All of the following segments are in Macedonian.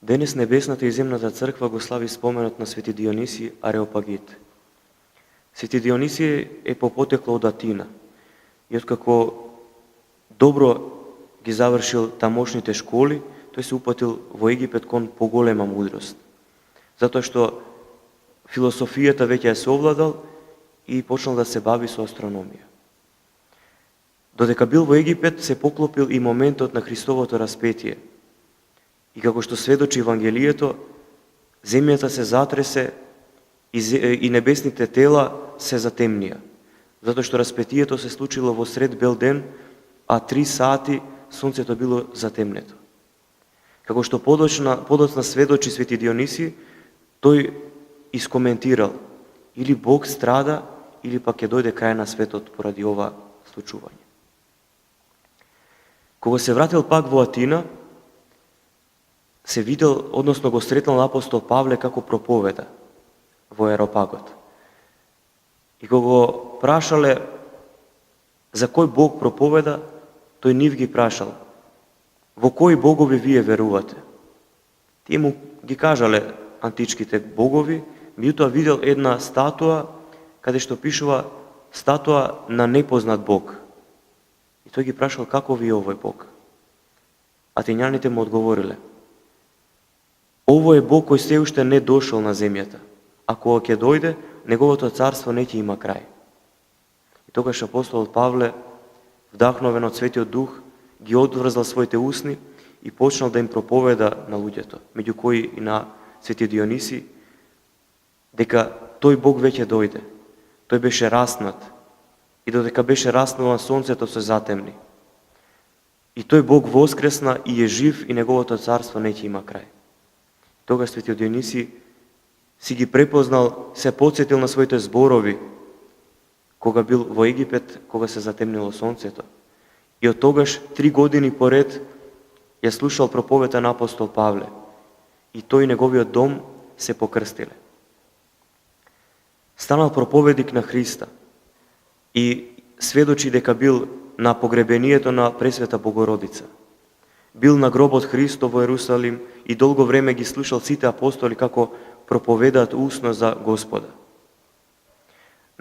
Денес небесната и земната црква го слави споменот на свети Дионисий Ареопагит. Свети Дионисий е попотекло од Атина и откако добро ги завршил тамошните школи, тој се упатил во Египет кон поголема мудрост. Затоа што философијата веќе ја се овладал и почнал да се бави со астрономија. Додека бил во Египет, се поклопил и моментот на Христовото распетие. И како што сведочи Евангелието, земјата се затресе и небесните тела се затемнија, затоа што распетието се случило во сред бел ден, а 3 сати сонцето било затемнето. Како што подоцна сведочи свети Дионисий, тој искоментирал, или Бог страда, или пак ќе дојде крај на светот поради ова случување. Кога се вратил пак во Атина, се видел, односно го сретнал апостол Павле како проповеда во Ареопагот. И кога го прашале за кој Бог проповеда, тој нив ги прашал: во кои богови вие верувате? Тие му ги кажале античките богови, меѓутоа видел една статуа каде што пишува статуа на непознат Бог. И тој ги прашал: како ви е овој Бог? Атињаните му одговориле: ово е Бог кој се уште не дошол на земјата, а кога ќе дојде, неговото царство не ќе има крај. И тогаш апостол Павле, вдахновен од Светиот Дух, ги одврзал своите усни и почнал да им проповеда на луѓето, меѓу кои и на свети Дионисий, дека тој Бог веќе дојде. Тој беше раснат и додека беше раснуван, сонцето се затемни. И тој Бог воскресна и е жив и неговото царство не ќе има крај. Тогаш свети Дионисий си ги препознал, се потсетил на своите зборови кога бил во Египет, кога се затемнило сонцето. И од тогаш 3 години поред ја слушал проповета на апостол Павле. И тој и неговиот дом се покрстиле. Станал проповедник на Христа и сведочи дека бил на погребението на Пресвета Богородица. Бил на гробот Христов во Ерусалим и долго време ги слушал сите апостоли како проповедаат усно за Господа.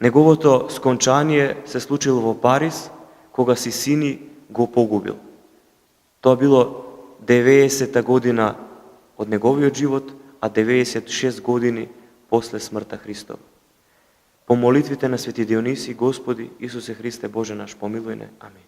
Неговото скончание се случило во Париз, кога си сини го погубил. Тоа било 90-та година од неговиот живот, а 96 години после смртта Христова. По молитвите на свети Дионисий, Господи Исусе Христе Боже наш, помилуј не. Амин.